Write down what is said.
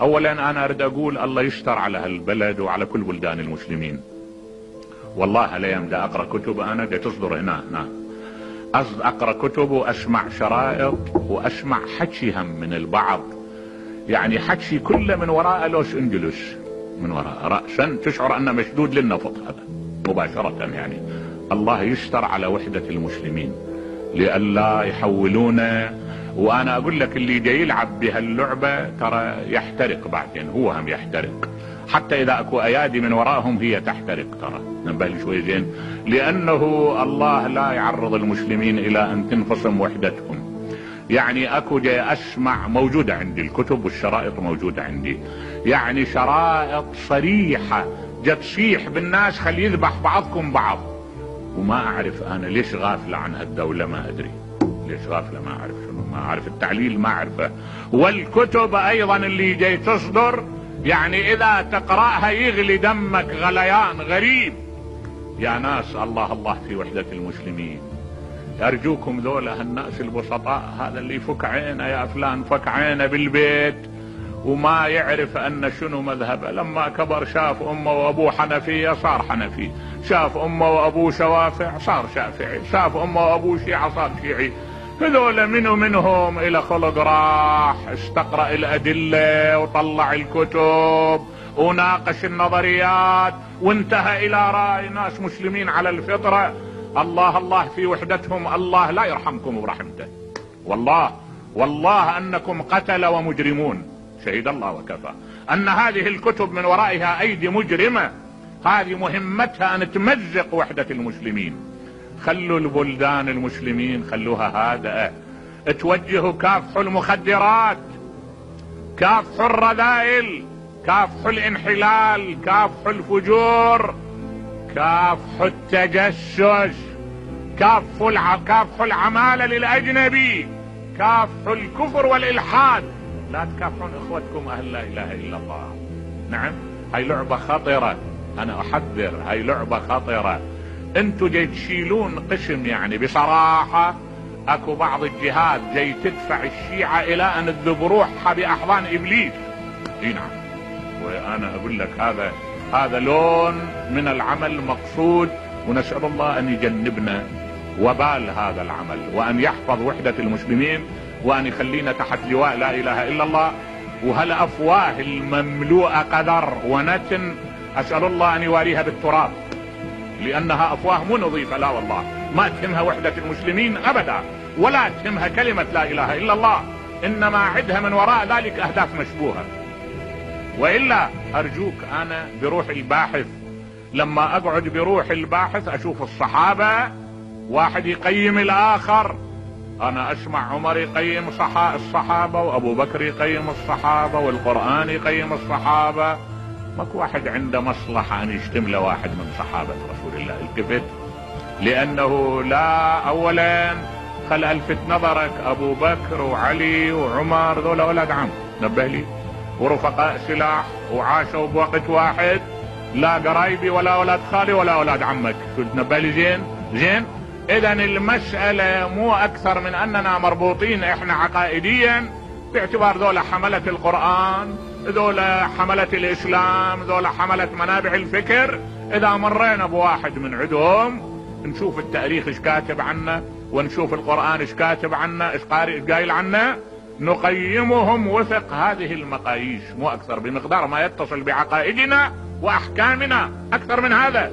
اولا انا اريد اقول الله يستر على هالبلد وعلى كل بلدان المسلمين. والله هالايام دا اقرا كتب، انا دا تصدر هنا اقرا كتب واسمع شرائط واسمع حكي هم من البعض، يعني حكي كله من وراء لوس انجلوس، من وراء رأسا تشعر انه مشدود للنفط هذا مباشرة. يعني الله يستر على وحدة المسلمين لئلا يحولونه. وانا اقول لك اللي جاي يلعب بهاللعبة ترى يحترق بعدين، هو هم يحترق، حتى اذا اكو ايادي من وراءهم هي تحترق. ترى نبه شوي زين، لانه الله لا يعرض المسلمين الى ان تنفصم وحدتهم. يعني اكو جاي اسمع، موجودة عندي الكتب والشرائط موجودة عندي، يعني شرائط صريحة جت تصيح بالناس خلي يذبح بعضكم بعض. وما اعرف انا ليش غافلة عن هالدولة، ما ادري ليش غافلة، ما اعرف شنو، ما اعرف التعليل، ما اعرفه. والكتب ايضا اللي جاي تصدر يعني اذا تقرأها يغلي دمك غليان غريب. يا ناس الله الله في وحدة المسلمين. ارجوكم ذولا هالناس البسطاء، هذا اللي يفك عينه يا فلان فك عينه بالبيت وما يعرف ان شنو مذهبه. لما كبر شاف امه وابوه حنفية صار حنفي، شاف امه وابوه شوافع صار شافعي، شاف امه وابوه شيعة صار شيعي. هذول منهم الى خلق راح استقرأ الادلة وطلع الكتب وناقش النظريات وانتهى الى رأي ناس مسلمين على الفطرة. الله الله في وحدتهم، الله لا يرحمكم برحمته. والله انكم قتل ومجرمون، شهد الله وكفى ان هذه الكتب من ورائها ايدي مجرمة، هذه مهمتها ان تمزق وحدة المسلمين. خلوا البلدان المسلمين خلوها هادئة، توجهوا كافحوا المخدرات، كافحوا الرذائل، كافحوا الانحلال، كافحوا الفجور، كافحوا التجسس، كافحوا العمالة للأجنبي، كافحوا الكفر والإلحاد. لا تكافحون إخوتكم أهل لا إله إلا الله. نعم هاي لعبة خطرة، أنا أحذر، هاي لعبة خطرة. انتوا جاي تشيلون قسم، يعني بصراحة اكو بعض الجهات جاي تدفع الشيعة الى ان تذب روحها باحضان ابليس. اي نعم، وانا اقول لك هذا لون من العمل مقصود، ونسأل الله ان يجنبنا وبال هذا العمل، وان يحفظ وحدة المسلمين، وان يخلينا تحت لواء لا اله الا الله. وهالافواه المملوءة قدر ونتن اسأل الله ان يواريها بالتراب، لانها افواه مو نظيفة، لا والله ما تهمها وحدة المسلمين ابدا، ولا تهمها كلمة لا اله الا الله، انما عندها من وراء ذلك اهداف مشبوهة. والا ارجوك انا بروح الباحث، لما اقعد بروح الباحث اشوف الصحابة واحد يقيم الاخر، انا اسمع عمر يقيم الصحابة، وابو بكر يقيم الصحابة، والقرآن يقيم الصحابة. ماكو واحد عنده مصلحة ان يشتمل واحد من صحابة رسول الله الكفت، لانه لا اولا خل الفت نظرك ابو بكر وعلي وعمر ذولا اولاد عم، نبه لي، ورفقاء سلاح وعاشوا بوقت واحد، لا قرايبي ولا اولاد خالي ولا اولاد عمك. قلت نبه لي زين. اذا المسألة مو اكثر من اننا مربوطين احنا عقائديا باعتبار ذولا حملة القرآن، ذولا حملة الاسلام، ذولا حملة منابع الفكر. اذا مرينا بواحد من عندهم نشوف التاريخ ايش كاتب عنا، ونشوف القرآن ايش كاتب عنا، ايش قايل عنا، نقيمهم وفق هذه المقاييس، مو اكثر، بمقدار ما يتصل بعقائدنا واحكامنا، اكثر من هذا.